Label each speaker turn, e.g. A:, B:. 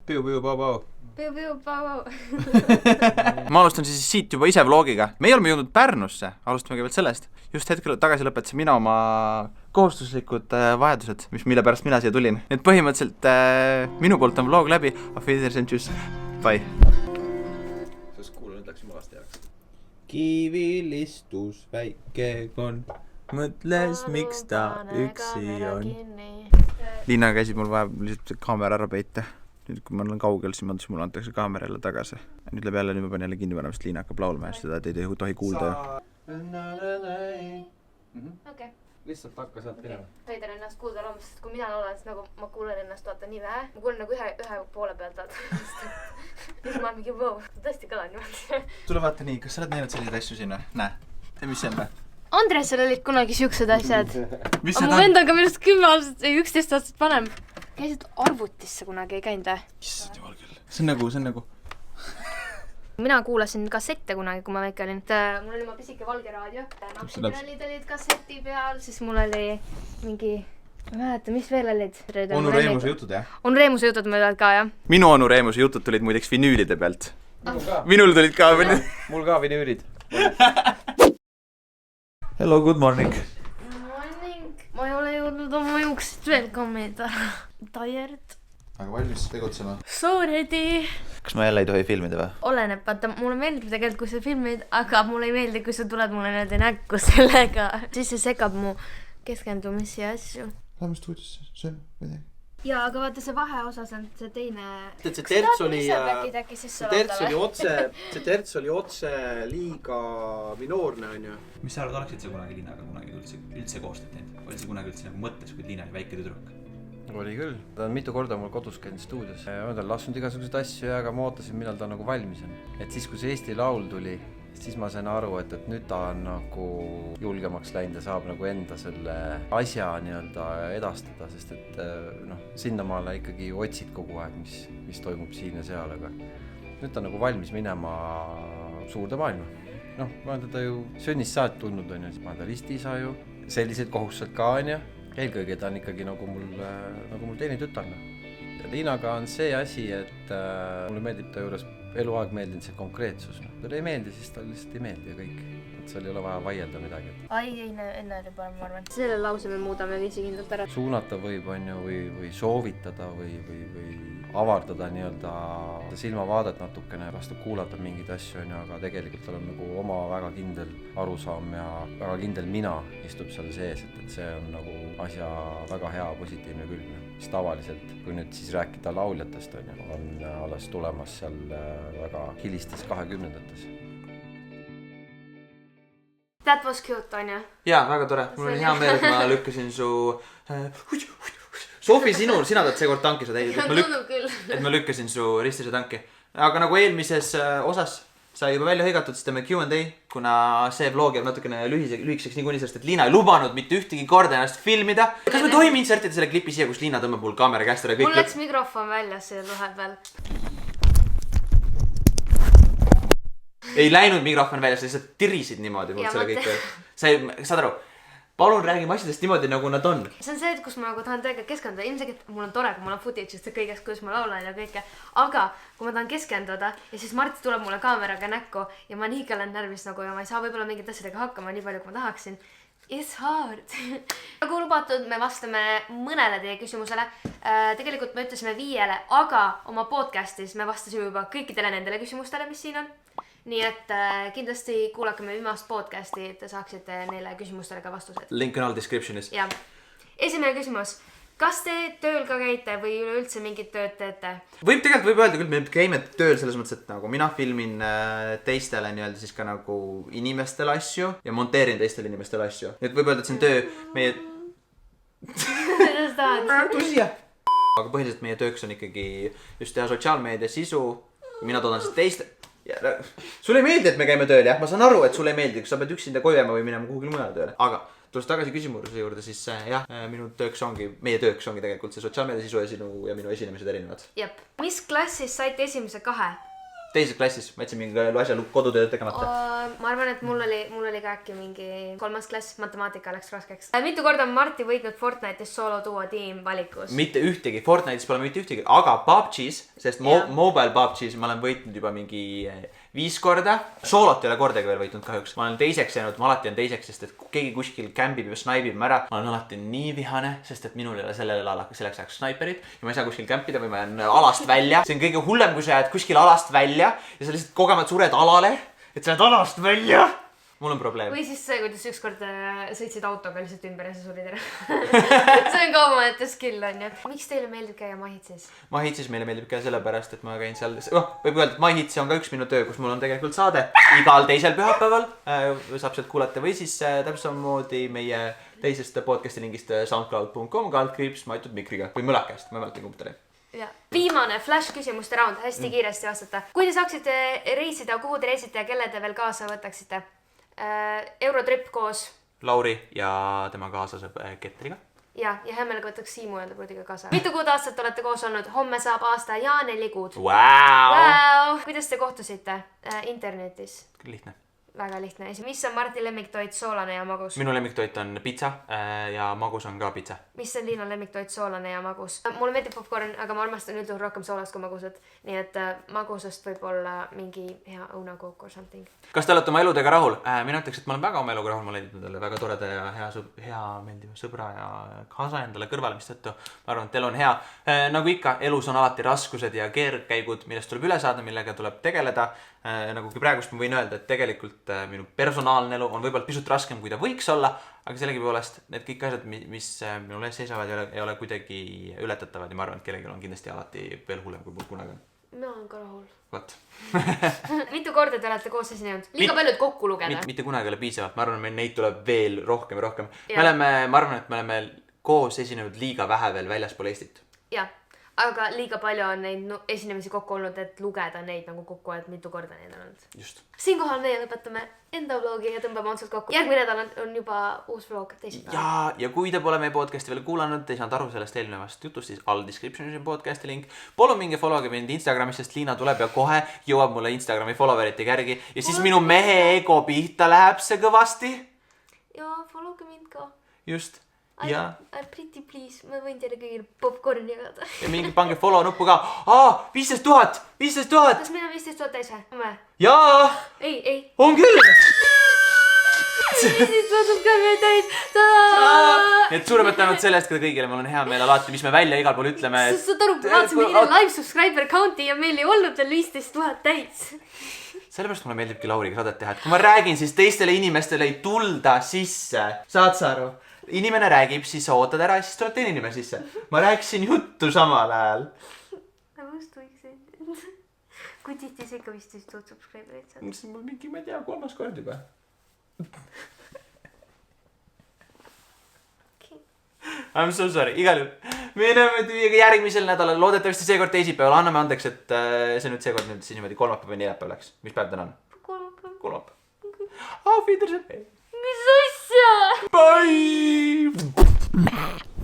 A: Piu-piu-pau-pau.
B: Piu-piu-pau-pau.
C: Ma alustan siis siit juba ise vlogiga. Me oleme jõudnud Pärnusse, alustame kõigepealt sellest. Just hetkel tagasi lõpetasin mina oma kohustuslikud vahetused, mille pärast mina siia tulin. Nii et põhimõtteliselt minu poolt on vlog läbi. Auf Wiedersehen, tschüss, bye.
A: Sest kuule, nüüd läks jumalast heaks. Kivil istus väike kon. Mõtles, miks ta üksi on.
C: Liina käisid mul vaja lihtsalt kaamera ära peita. Nüüd kui ma olen kaugel, siis mulle antakse kaamera jälle tagasi. Nüüd läheb jälle, nüüd ma pean jälle kinni panema, sest Liina hakkab laulma ja seda te ei tohi kuulda.
B: Okei.
A: Lihtsalt hakka sealt minema.
B: Võidan ennast kuulda loomas, sest kui mina laulan, siis nagu ma kuulen ennast vaata nii vähe. Ma kuulen nagu ühe poole pealt vaata. Siis ma olen mingi wow, tõesti kõlan niimoodi.
C: Tule vaata nii, kas sa oled näinud selliseid asju sinna? Näe, mis see on või?
B: Andresel olid kunagi siuksed asjad.
C: Mis
B: Aga mu vend on ka minust 10 aastat või 11 aastat vanem. Käisid arvutisse kunagi, ei käinud või?
C: Issand jumal küll. See on nagu...
B: Mina kuulasin kassette kunagi, kui ma väike olin. Mul oli oma pisike valge raadio. Napsipirallid olid kasseti peal, siis mul oli mingi... Ma mäleta, mis veel olid?
C: Onu Reemuse jutud, jah?
B: Onu Reemuse jutud meil olid ka, jah?
C: Minu Onu Reemuse jutud tulid muideks vinüülide pealt. Minul tulid ka vinüülid.
A: Mul ka vinüülid.
C: Hello, good morning.
B: Morning. Ma ei ole jõudnud oma juukseid veel kammida. Tired.
C: Aga valmis tegutsema?
B: So ready.
C: Kas ma jälle ei tohi filmida või?
B: Oleneb, vaata, mulle meeldib tegelikult, kui sa filmid, aga mulle ei meeldi, kui sa tuled mulle näide näkku sellega. Siis see segab mu keskendumisi ja asju.
C: Lähme stuudiosse, söön midagi.
B: Jaa, aga vaata, see vaheosas on see teine...
A: See terts oli otse liiga minoorne, on ju.
D: Mis sa arvad, oleksid sa kunagi Liinaga kunagi üldse koostööd teinud? Oli see kunagi üldse nagu mõttes, kui Liina oli väike tüdruk?
A: Oli küll. Ta on mitu korda mul kodus käinud stuudios. Ma olen lasknud igasuguseid asju ja ma ootasin, millal ta nagu valmis on. Et siis, kui see Eesti Laul tuli, siis ma sain aru, et nüüd ta on nagu julgemaks läinud ja saab nagu enda selle asja nii-öelda edastada, sest et sinnamaale ikkagi otsid kogu aeg, mis toimub siin ja seal, aga nüüd ta on nagu valmis minema suurde maailma. Ma olen teda ju sünnist saat tulnud, on ju, ma olen ta ristiisa ju, sellised kohustused ka on ju, eelkõige ta on ikkagi nagu mul teine tütarna. Ja Liinaga on see asi, et mulle meeldib ta juures eluaeg meeldinud see konkreetsus. Talle ei meeldi, siis tal lihtsalt ei meeldi ja kõik. Et seal ei ole vaja vaielda midagi.
B: Ai, enne oli parem, ma arvan. Selle lause me muudame viisikindlalt ära.
A: Suunata võib, on ju, või soovitada või avardada nii-öelda silmavaadet natukene, lasta kuulata mingeid asju, on ju, aga tegelikult tal on nagu oma väga kindel arusaam ja väga kindel mina istub seal sees, et see on nagu asja väga hea positiivne külg. Mis tavaliselt, kui nüüd siis rääkida lauljatest, on alles tulemas seal väga hilistes 20-ndates.
B: That was cute, on ju?
C: Jaa, väga tore. Mul oli hea meel, et ma lükkasin su... Sofi, sina tahad seekord tanki sa teinud, et ma lükkasin su ristise tanki. Aga nagu eelmises osas sai juba välja hõigatud, siis teeme Q&A, kuna see vlog jääb natukene lühikeseks niikuinii, sest et Liina ei lubanud mitte ühtegi korda ennast filmida. Kas me tohime insertida selle klipi siia, kus Liina tõmbab mul kaamera käest ära kõik?
B: Mul läks mikrofon välja selle vahepeal.
C: Ei läinud mikrofon välja, sa lihtsalt tirisid niimoodi mult selle kõik. Saad aru? Palun räägime asjadest niimoodi, nagu nad on.
B: See on see, et kus ma nagu tahan tegelikult keskenduda. Ilmselt mul on tore, kui mul on footage'ist ja kõigest, kuidas ma laulan ja kõike. Aga kui ma tahan keskenduda ja siis Marti tuleb mulle kaameraga näkku ja ma nii olen närvis nagu ja ma ei saa võib-olla mingit asjadega hakkama nii palju, kui ma tahaksin. It's hard. Nagu lubatud, me vastame mõnele teie küsimusele. Tegelikult me ütlesime 5, aga oma podcastis me vastasime juba kõikidele nendele küsimustele, mis siin on. Nii et kindlasti kuulake me viimast podcasti, et te saaksite neile küsimustele ka vastused.
C: Link on all descriptionis.
B: Ja. Esimene küsimus. Kas te tööl ka käite või üleüldse mingit tööd teete?
C: Võib öelda küll, me käime tööl selles mõttes, et nagu mina filmin teistele nii-öelda siis ka nagu inimestele asju ja monteerin teistele inimestele asju. Nii et võib öelda, et see on töö meie...
B: Kuidas tahad?
C: Tusija! Aga põhiliselt meie tööks on ikkagi just teha sotsiaalmeedia sisu. Mina toodan siis teiste... Sulle ei meeldi, et me käime tööl, jah? Ma saan aru, et sulle ei meeldi, kui sa pead üksinda kojama või minema kuhugil mujale tööle. Aga tulles tagasi küsimuse juurde, siis jah, meie tööks ongi tegelikult see sotsiaalmeedia sisu ja minu esinemised erinevad.
B: Jep. Mis klassis saite esimese 2?
C: teises klassis, ma jätsin mingi asja kodutööd tegemata.
B: Ma arvan, et mul oli ka äkki mingi 3. klass, matemaatika läks raskeks. Mitu korda on Marti võitnud Fortnite'is solo duo tiim valikus?
C: Mitte ühtegi, Fortnite'is pole mitte ühtegi, aga PUBG's, sest mobile PUBG's ma olen võitnud juba mingi 5 korda. Soolot ei ole kordagi veel võitnud kahjuks. Ma olen teiseks jäänud, ma alati on teiseks, sest et keegi kuskil kämbib ja snaibib ära. Ma olen alati nii vihane, sest et minul ei ole selleks ajaks snaiperit ja ma ei saa kuskil kämpida või ma jään alast välja. See on kõige hullem, kui sa jääd kuskil alast välja ja sa lihtsalt kogemalt sured alale, et sa jääd alast välja. Mul on probleem.
B: Või siis see, kuidas ükskord sõitsid autoga lihtsalt ümber ja sa surid ära. See on ka omaette skill, on ju. Miks teile meeldib käia Mahitsis?
C: Mahitsis meile meeldib käia sellepärast, et ma käin seal... võib öelda, et Mahitsi on ka üks minu töö, kus mul on tegelikult saade igal teisel pühapäeval. Saab sealt kuulata või siis täpselt samamoodi meie teisest podcasti lingist soundcloud.com /maitud mikriga või mõlakast, ma mäletan kumb ta oli.
B: Ja. Viimane flash küsimuste raund, hästi kiiresti vastata. Kui te saaksite reisida, kuhu te reisite ja kelle te veel kaasa võtaksite? Eurotrip koos
C: Lauri ja tema kaaslaseb Ketriga.
B: Ja hea meelega võtaks Siimu enda pruudiga kaasa. Mitu kuud aastat olete koos olnud? Homme saab aasta ja 4 kuud.
C: Wow!
B: Kuidas te kohtusite? Internetis?
C: Lihtne.
B: Väga lihtne. Mis on Marti lemmiktoit, soolane ja magus?
C: Minu lemmiktoit on pitsa ja magus on ka pitsa.
B: Mis on Liina lemmiktoit, soolane ja magus? Mulle meeldib popcorn, aga ma armastan üldjuhul rohkem soolast kui magusat. Nii et magusast võib olla mingi hea õunakook or something.
C: Kas te olete oma eludega rahul? Mina ütleks, et ma olen väga oma eluga rahul. Ma leidnud endale väga toreda ja hea meeldiva sõbra ja kaasa endale kõrvale, mis tõttu ma arvan, et elu on hea. Nagu ikka, elus on alati raskused ja keerkäigud, millest tuleb üle saada, millega tuleb tegeleda. Nagu praegust ma võin öelda, et tegelikult minu personaalne elu on võib-olla pisut raskem, kui ta võiks olla, aga sellegi poolest need kõik asjad, mis minul ees seisavad, ei ole kuidagi ületatavad ja ma arvan, et kellelgi on kindlasti alati veel hullem, kui mul kunagi on.
B: Ma olen ka rahul.
C: Võt.
B: Mitu korda te olete koos esinenud? Liiga paljud kokku lugeda.
C: Mitte kunagi ei ole piisavalt, ma arvan, et neid tuleb veel rohkem ja rohkem. Ma arvan, et me oleme koos esinenud liiga vähe veel väljaspool Eestit.
B: Jah. Aga liiga palju on neid esinemisi kokku olnud, et lugeda neid nagu kokku, et mitu korda neid on olnud.
C: Just.
B: Siinkohal meie lõpetame enda vlogi ja tõmbame otsad kokku. Järgmine nädal on juba uus vlog teisipäeval.
C: Ja kui te pole meie podcasti veel kuulanud, te ei saanud aru sellest eelnevast jutust, siis all descriptionis on podcasti link. Palun minge followge mind Instagramis, sest Liina tuleb ja kohe jõuab mulle Instagrami followerite kärgi ja siis minu mehe ego pihta läheb see kõvasti.
B: Ja followge mind ka.
C: Just. Ja.
B: Pretty please, ma võin teile kõigil popcorni jagada.
C: Ja mingi pange follow nuppu ka. 15 000!
B: Kas meil on 15 000 täis või?
C: Jaa!
B: Ei.
C: On küll!
B: 15 000 ka meil täis!
C: Nii et suuremat tänud sellest ka kõigile, mul on hea meel alati, mis me välja igal pool ütleme.
B: Saad aru, vaatasime eile live subscriber count'i ja meil ei olnud veel 15 000 täis.
C: Sellepärast mulle meeldibki Lauriga saadet teha, et kui ma räägin, siis teistele inimestele ei tulda sisse. Saad sa aru? Inimene räägib, siis sa ootad ära ja siis tuleb teine inimene sisse. Ma rääkisin juttu samal ajal.
B: Ma just võiksin. Kui tihti see ikka 15 000 subscriberit saad?
C: See on mingi, ma ei tea, 3. kord juba. I'm so sorry, igal juhul. Me näeme tüüiga järgmisel nädalal, loodetavasti seekord teisipäeval. Anname andeks, et see nüüd seekord nüüd siis niimoodi kolmapäev või neljapäev läks. Mis päev täna on? Kolmapäev. Auf Wiedersehen.
B: Mis asja?
C: Bye!